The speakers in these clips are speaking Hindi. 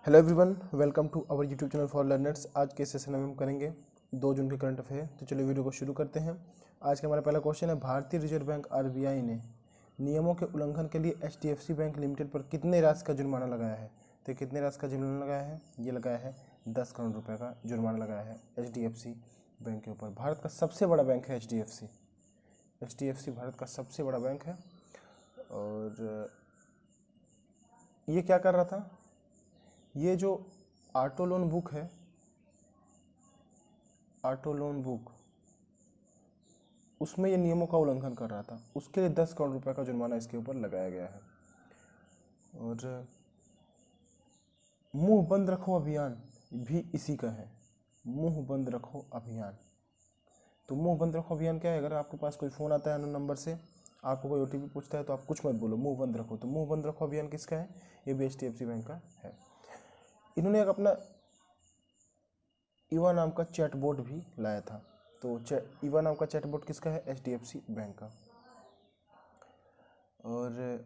Hello everyone, welcome to our YouTube channel for learners. आज के सेशन में हम करेंगे 2 जून के करंट अफेयर। तो चलिए वीडियो को शुरू करते हैं। आज का हमारा पहला क्वेश्चन है, भारतीय रिजर्व बैंक आरबीआई ने नियमों के उल्लंघन के लिए एचडीएफसी बैंक लिमिटेड पर कितने राशि का जुर्माना लगाया है। तो कितने राशि का जुर्माना लगाया है? ये लगाया है 10 करोड़ रुपये का जुर्माना लगाया है एचडीएफसी बैंक के ऊपर। भारत का सबसे बड़ा बैंक है एचडीएफसी भारत का सबसे बड़ा बैंक है। और ये क्या कर रहा था, ये जो ऑटो लोन बुक है, ऑटो लोन बुक, उसमें ये नियमों का उल्लंघन कर रहा था, उसके लिए 10 करोड़ रुपए का जुर्माना इसके ऊपर लगाया गया है। और मुंह बंद रखो अभियान भी इसी का है, मुंह बंद रखो अभियान। तो मुंह बंद रखो अभियान क्या है? अगर आपके पास कोई फ़ोन आता है अननोन नंबर से, आपको कोई ओटीपी पूछता है तो आप कुछ मत बोलो, मुंह बंद रखो। तो मुंह बंद रखो अभियान किसका है? ये भी एचडीएफसी बैंक का है। इन्होंने एक अपना ईवा नाम का चैटबॉट भी लाया था। तो ईवा नाम का चैटबॉट किसका है? एचडीएफसी बैंक का। और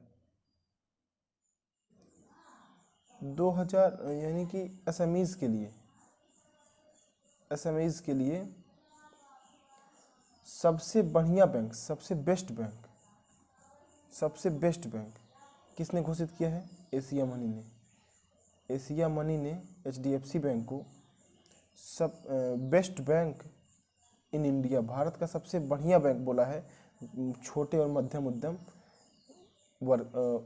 2000 यानी कि एसएमईज के लिए सबसे बढ़िया बैंक, सबसे बेस्ट बैंक किसने घोषित किया है? एशिया मनी ने एचडीएफसी बैंक को सब best bank in India, Bharat का सबसे बढ़िया बैंक बोला है छोटे और मध्यम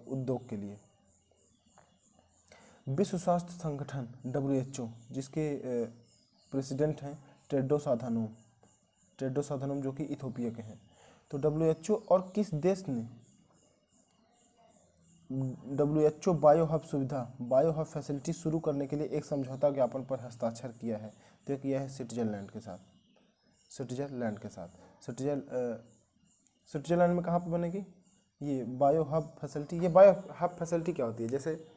उद्योग के लिए। विश्व स्वास्थ्य संगठन WHO, जिसके प्रेसिडेंट हैं टेड्रोस अधानोम जो कि इथोपिया के हैं। तो WHO और किस देश ने WHO बायो हब फैसिलिटी शुरू करने के लिए एक समझौता ज्ञापन पर हस्ताक्षर किया है? तो किया है स्विट्जरलैंड के साथ। स्विट्जरलैंड में कहाँ पर बनेगी ये बायो हब फैसिलिटी? ये बायो हब फैसिलिटी क्या होती है? जैसे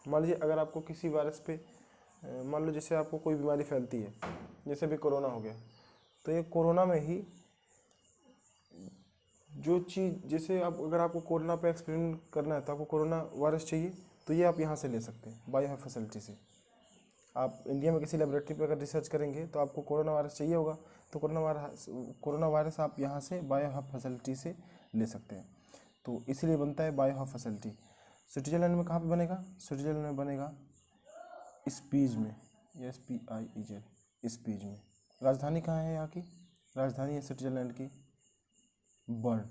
मान लीजिए अगर आपको किसी वायरस पे, मान लो जैसे आपको कोई बीमारी फैलती है, जैसे भी कोरोना हो गया, तो ये कोरोना में ही जो चीज़, जैसे आप अगर आपको कोरोना पे एक्सपेरिमेंट करना है तो आपको कोरोना वायरस चाहिए, तो ये आप यहाँ से ले सकते हैं बायो हब फैसिलिटी से। आप इंडिया में किसी लेबोरेटरी पर अगर रिसर्च करेंगे तो आपको कोरोना वायरस चाहिए होगा, तो कोरोना वायरस आप यहाँ से बायो हब फैसिलिटी से ले सकते हैं। तो इसलिए बनता है बायो हब फैसिलिटी। स्विट्जरलैंड में कहाँ पे बनेगा? स्विट्जरलैंड में बनेगा स्पीज में, SPIEZ, स्पीज में। राजधानी कहाँ है यहाँ की? राजधानी है स्विट्जरलैंड की बर्न।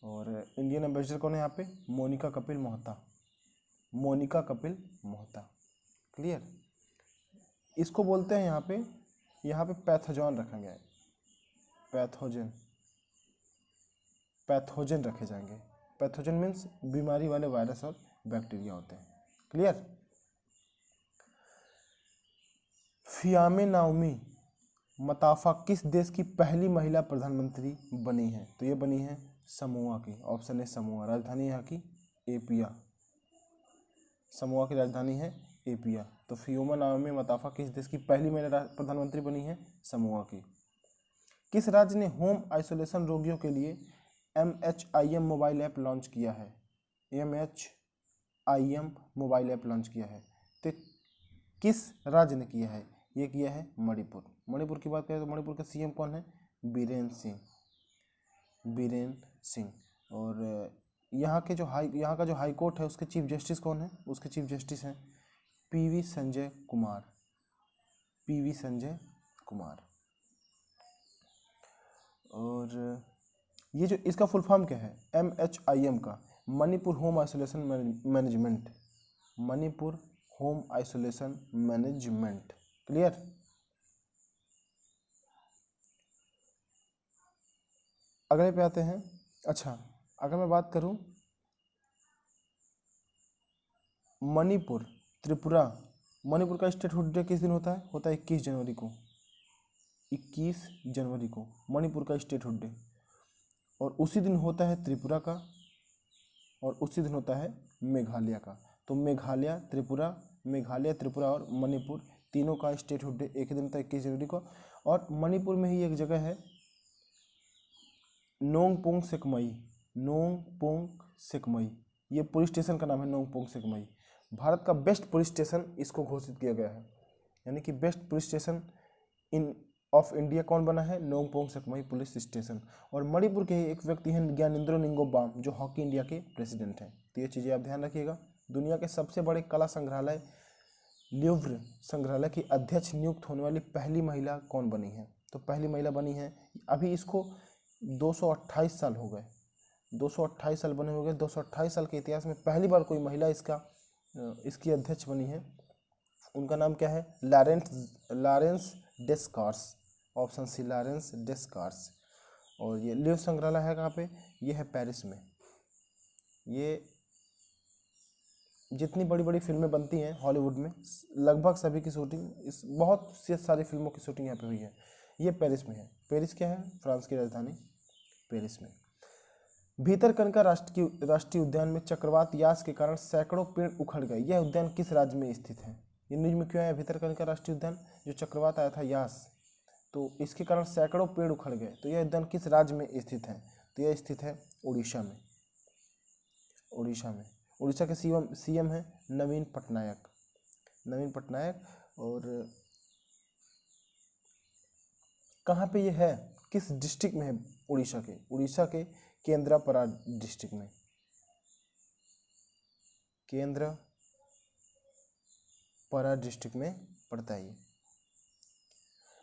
और इंडियन एम्बेसडर कौन है यहाँ पे? मोनिका कपिल मोहता। क्लियर? इसको बोलते हैं यहाँ पे पैथोजन रखा गया है, पैथोजन रखे जाएंगे। पैथोजन मीन्स बीमारी वाले वायरस और बैक्टीरिया होते हैं। क्लियर? फियामे नाओमी मताफा किस देश की पहली महिला प्रधानमंत्री बनी है? तो ये बनी है समोआ की। ऑप्शन है समोआ। राजधानी यहाँ की एपिया। समोआ की राजधानी है एपिया। तो फियोमा नाओमी मताफा किस देश की पहली महिला प्रधानमंत्री बनी है? समोआ की। किस राज्य ने होम आइसोलेशन रोगियों के लिए MHIM मोबाइल ऐप लॉन्च किया है? MHIM मोबाइल ऐप लॉन्च किया है, तो किस राज्य ने किया है? ये किया है मणिपुर की बात करें तो मणिपुर का सीएम कौन है? बीरेन सिंह। और यहाँ का जो हाई कोर्ट है उसके चीफ जस्टिस कौन है? उसके चीफ जस्टिस हैं PV संजय कुमार। और ये जो इसका फुल फॉर्म क्या है? MHIM का Manipur home isolation management. Clear? अगले पे आते हैं। अच्छा, अगर मैं बात करूं मणिपुर का स्टेटहुड डे किस दिन होता है? 21 जनवरी को मणिपुर का स्टेटहुड डे। और उसी दिन होता है त्रिपुरा का, और उसी दिन होता है मेघालय का। तो मेघालय, त्रिपुरा और मणिपुर तीनों का स्टेटहुड डे एक ही दिन होता है 21 जनवरी को। और मणिपुर में ही एक जगह है नोंगपोंग सेकमई, ये पुलिस स्टेशन का नाम है नोंगपोंग सेकमई। भारत का बेस्ट पुलिस स्टेशन इसको घोषित किया गया है, यानी कि best police station in of India कौन बना है? नोंगपोंग सकमई पुलिस स्टेशन। और मणिपुर के एक व्यक्ति हैं ज्ञानेंद्रो निंगोबाम, जो हॉकी इंडिया के प्रेसिडेंट हैं। तो ये चीज़ें आप ध्यान रखिएगा। दुनिया के सबसे बड़े कला संग्रहालय ल्यूव्र संग्रहालय की अध्यक्ष नियुक्त होने वाली पहली महिला कौन बनी है? तो पहली महिला बनी है, अभी इसको 228 साल हो गए, 228 साल बने हो गए। 228 साल के इतिहास में पहली बार कोई महिला इसकी अध्यक्ष बनी है। उनका नाम क्या है? Laurence Des Cars. Option C Laurence Des Cars. और ये ल्यूव्र संग्रहालय है कहाँ पे? ये है पेरिस में। ये जितनी बड़ी बड़ी फिल्में बनती हैं हॉलीवुड में, लगभग सभी की शूटिंग बहुत सी सारी फिल्मों की शूटिंग यहाँ पे हुई है। ये पेरिस में है। पेरिस क्या है? फ्रांस की राजधानी पेरिस में। भीतरकनिका राष्ट्रीय उद्यान में चक्रवात यास के कारण सैकड़ों पेड़ उखड़ गए। यह उद्यान किस राज्य में स्थित है? ये न्यूज में क्यों आया भीतरकनिका राष्ट्रीय उद्यान? जो चक्रवात आया था यास, तो इसके कारण सैकड़ों पेड़ उखड़ गए। तो यह उद्यान किस राज्य में स्थित है? तो यह स्थित है उड़ीसा में। उड़ीसा में। उड़ीसा के सीएम है नवीन पटनायक। नवीन पटनायक। और कहाँ पे ये है? किस डिस्ट्रिक्ट में है? उड़ीसा के केंद्रापड़ा डिस्ट्रिक्ट में। केंद्रापड़ा डिस्ट्रिक्ट में पड़ता है ये।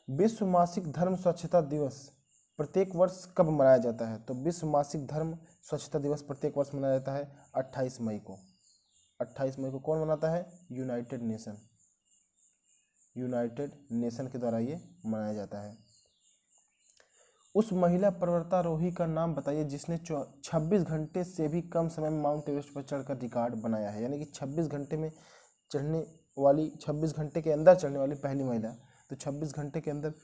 विश्व मासिक धर्म स्वच्छता दिवस प्रत्येक वर्ष कब मनाया जाता है? तो विश्व मासिक धर्म स्वच्छता दिवस प्रत्येक वर्ष मनाया जाता है 28 मई को। 28 मई को कौन मनाता है? यूनाइटेड नेशन के द्वारा ये मनाया जाता है। उस महिला पर्वतारोही का नाम बताइए जिसने 26 घंटे से भी कम समय में माउंट एवरेस्ट पर चढ़कर रिकॉर्ड बनाया है। यानी कि 26 घंटे में चढ़ने वाली, 26 घंटे के अंदर चढ़ने वाली पहली महिला। तो 26 घंटे के अंदर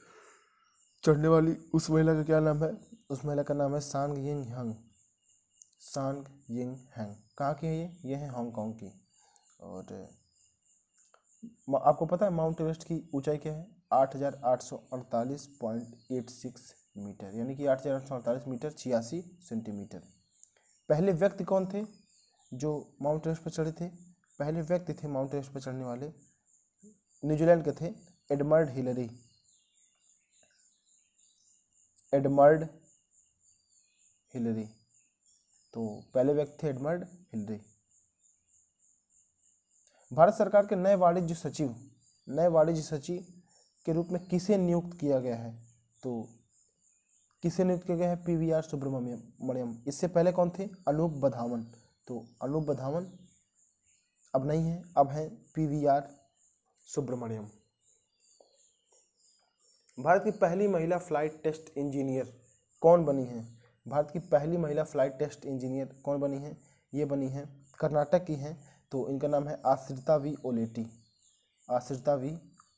चढ़ने वाली उस महिला का क्या नाम है? उस महिला का नाम है सांग यिंग हैंग। कहाँ की है ये? है हांगकांग की। और आपको पता है माउंट एवरेस्ट की ऊंचाई क्या है? 8,848.86 मीटर, यानी कि 8,848 मीटर 86 सेंटीमीटर। पहले व्यक्ति कौन थे जो माउंट एवरेस्ट पर चढ़े थे? पहले व्यक्ति थे माउंट एवरेस्ट पर चढ़ने वाले, न्यूजीलैंड के थे, एडमंड हिलरी। तो पहले व्यक्ति थे एडमंड हिलरी। भारत सरकार के नए वाणिज्य सचिव के रूप में किसे नियुक्त किया गया है? तो किसे नियुक्त किया गया है? PVR सुब्रमण्यम। इससे पहले कौन थे? अनूप बधावन। तो अनूप बधावन अब नहीं है, अब है PVR सुब्रमण्यम। भारत की पहली महिला फ्लाइट टेस्ट इंजीनियर कौन बनी है? भारत की पहली महिला फ्लाइट टेस्ट इंजीनियर कौन बनी है? ये बनी है, कर्नाटक की हैं। तो इनका नाम है आश्रिता वी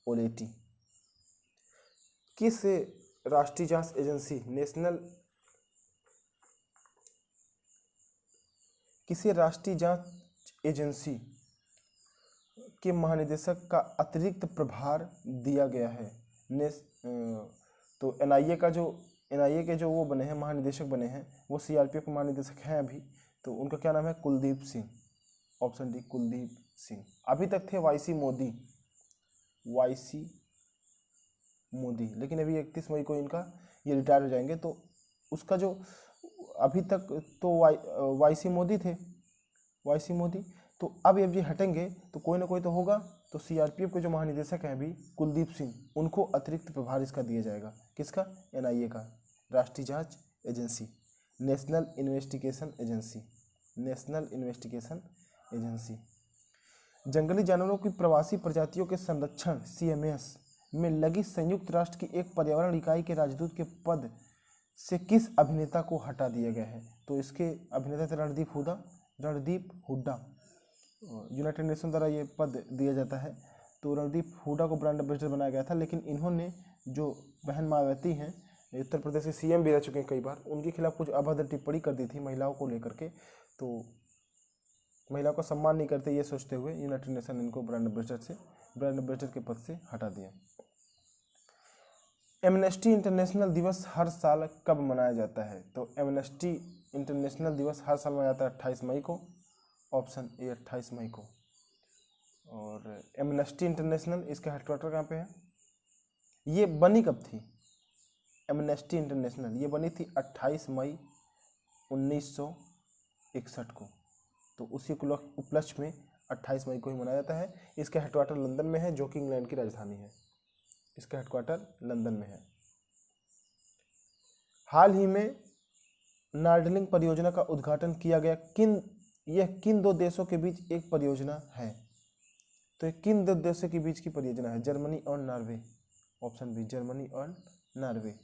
ओलेटी। किस राष्ट्रीय जांच एजेंसी किसी राष्ट्रीय जांच एजेंसी के महानिदेशक का अतिरिक्त प्रभार दिया गया है? तो NIA के जो वो बने हैं, महानिदेशक बने हैं, वो CRPF के महानिदेशक हैं अभी। तो उनका क्या नाम है? कुलदीप सिंह। Option D Kuldeep Singh. अभी तक थे YC मोदी, लेकिन अभी 31 मई को इनका ये रिटायर हो जाएंगे। तो उसका जो अभी तक तो YC मोदी थे, तो अब ये हटेंगे तो कोई ना कोई तो होगा। तो CRPF के जो महानिदेशक हैं अभी कुलदीप सिंह, उनको अतिरिक्त प्रभार इसका दिया जाएगा। किसका? NIA का, राष्ट्रीय जांच एजेंसी, नेशनल इन्वेस्टिगेशन एजेंसी। जंगली जानवरों की प्रवासी प्रजातियों के संरक्षण CMS में लगी संयुक्त राष्ट्र की एक पर्यावरण इकाई के राजदूत के पद से किस अभिनेता को हटा दिया गया है? तो इसके अभिनेता थे रणदीप हुड्डा। यूनाइटेड नेशन द्वारा ये पद दिया जाता है। तो रणदीप हुड्डा को ब्रांड एम्बेसडर बनाया गया था, लेकिन इन्होंने जो बहन मायावती हैं, उत्तर प्रदेश के CM भी रह चुके हैं कई बार, उनके खिलाफ कुछ अभद्र टिप्पणी कर दी थी महिलाओं को लेकर के। तो महिलाओं का सम्मान नहीं करते ये सोचते हुए यूनाइटेड नेशन इनको ब्रांड एम्बेसडर के पद से हटा दिया। एमनेस्टी इंटरनेशनल दिवस हर साल कब मनाया जाता है? तो एमनेस्टी इंटरनेशनल दिवस हर साल मनाया जाता है 28 मई को। ऑप्शन ए 28 मई को। और एमनेस्टी इंटरनेशनल, इसका हेडक्वार्टर कहाँ पे है? ये बनी कब थी? एमनेस्टी इंटरनेशनल ये बनी थी 28 मई 1961 को। तो उसी उपलक्ष्य में 28 मई को ही मनाया जाता है। इसका हेडक्वार्टर लंदन में है, जो कि इंग्लैंड की राजधानी है। इसका हेडक्वार्टर लंदन में है। हाल ही में नार्डलिंग परियोजना का उद्घाटन किया गया। यह किन दो देशों के बीच एक परियोजना है? तो ये किन दो देशों के बीच की परियोजना है? जर्मनी और नॉर्वे। ऑप्शन बी, जर्मनी और नॉर्वे।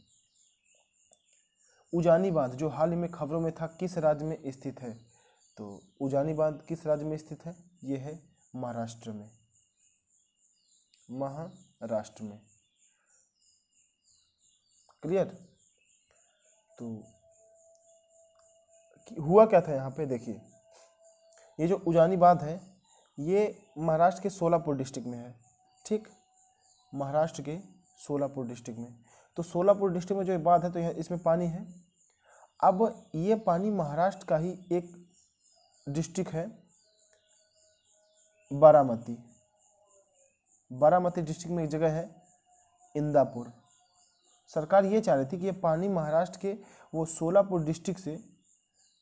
उजानी बांध जो हाल ही में खबरों में था, किस राज्य में स्थित है? तो उजानी बांध किस राज्य में स्थित है? ये है महाराष्ट्र में। महाराष्ट्र में। क्लियर? तो हुआ क्या था यहाँ पे, देखिए, ये जो उजानी बांध है ये महाराष्ट्र के सोलापुर डिस्ट्रिक्ट में है। ठीक, महाराष्ट्र के सोलापुर डिस्ट्रिक्ट में। तो सोलापुर डिस्ट्रिक्ट में जो ये बांध है, तो यहाँ इसमें पानी है। अब ये पानी महाराष्ट्र का ही एक डिस्ट्रिक्ट है, बारामती। बारामती डिस्ट्रिक्ट में एक जगह है इंदापुर। सरकार ये चाह रही थी कि ये पानी महाराष्ट्र के वो सोलापुर डिस्ट्रिक्ट से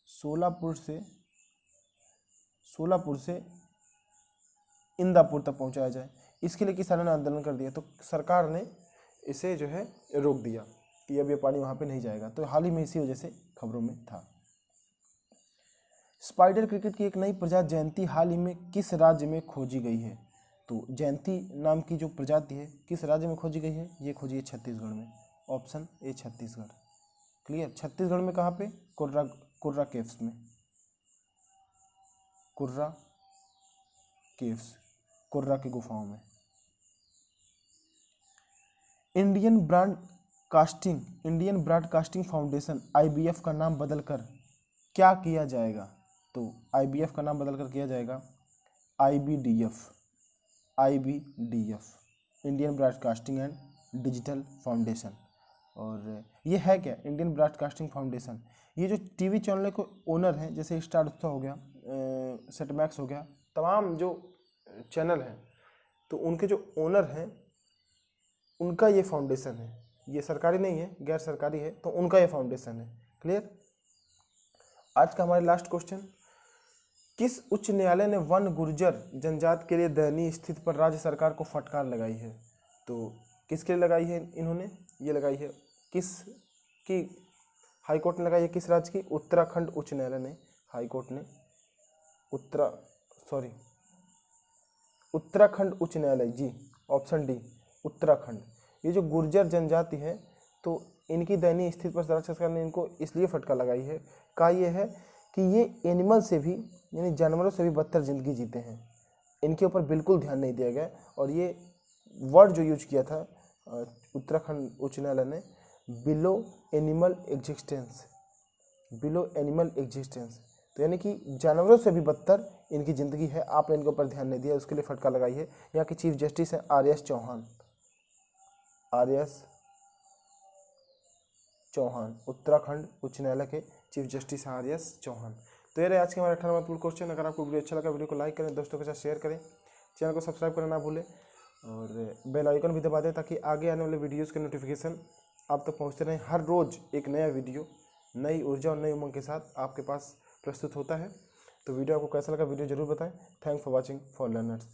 सोलापुर से इंदापुर तक पहुंचाया जाए। इसके लिए किसानों ने आंदोलन कर दिया, तो सरकार ने इसे जो है रोक दिया कि अब ये पानी वहाँ पे नहीं जाएगा। तो हाल ही में इसी वजह से खबरों में था। स्पाइडर क्रिकेट की एक नई प्रजाति जयंती हाल ही में किस राज्य में खोजी गई है? तो जयंती नाम की जो प्रजाति है किस राज्य में खोजी गई है? ये खोजी है छत्तीसगढ़ में। Option A, Chhattisgarh. Clear? Chhattisgarh में कहाँ पे? कुर्रा केव्स में। कुर्रा केव्स, कुर्रा की गुफाओं में। इंडियन ब्रॉडकास्टिंग फाउंडेशन IBF का नाम बदलकर क्या किया जाएगा? तो IBF का नाम बदलकर किया जाएगा IBDF। Indian broadcasting and digital foundation. और ये है क्या? इंडियन ब्रॉडकास्टिंग फाउंडेशन ये जो टीवी चैनल के ओनर हैं, जैसे स्टार उत्सव हो गया, सेट मैक्स हो गया, तमाम जो चैनल हैं, तो उनके जो ओनर हैं उनका ये फाउंडेशन है। ये सरकारी नहीं है, गैर सरकारी है, तो उनका ये फाउंडेशन है। क्लियर? आज का हमारे लास्ट क्वेश्चन, किस उच्च न्यायालय ने वन गुर्जर जनजाति के लिए दयनीय स्थिति पर राज्य सरकार को फटकार लगाई है? तो किसके लिए लगाई है इन्होंने? ये लगाई है किस की? हाईकोर्ट ने लगाई है किस राज्य की? उत्तराखंड उच्च न्यायालय ने, हाईकोर्ट ने उत्तराखंड उच्च न्यायालय जी। Option D, Uttarakhand. ये जो गुर्जर जनजाति है, तो इनकी दयनीय स्थिति पर राज्य सरकार ने इनको इसलिए फटकार लगाई है, कहा यह है कि ये एनिमल से भी, यानी जानवरों से भी बदतर जिंदगी जीते हैं। इनके ऊपर बिल्कुल ध्यान नहीं दिया गया। और ये वर्ड जो यूज किया था उत्तराखंड उच्च न्यायालय ने, बिलो एनिमल एग्जिस्टेंस। तो यानी कि जानवरों से भी बदतर इनकी ज़िंदगी है, आपने इनके ऊपर ध्यान नहीं दिया, उसके लिए फटकार लगाई है। यहाँ के चीफ जस्टिस हैं आर.एस. चौहान। उत्तराखंड उच्च न्यायालय के चीफ जस्टिस हैं आर.एस. चौहान। तो ये रहे आज के हमारे 18वां महत्वपूर्ण क्वेश्चन। अगर आपको वीडियो अच्छा लगा, वीडियो को लाइक करें, दोस्तों के साथ शेयर करें, चैनल को सब्सक्राइब करना ना भूलें और बेल आइकन भी दबा दें, ताकि आगे आने वाले वीडियोज़ के नोटिफिकेशन आप तक पहुँचते रहें। हर रोज़ एक नया वीडियो नई ऊर्जा और नई उमंग के साथ आपके पास प्रस्तुत होता है। तो वीडियो आपको कैसा लगा, वीडियो जरूर बताएं। Thanks for watching for learners.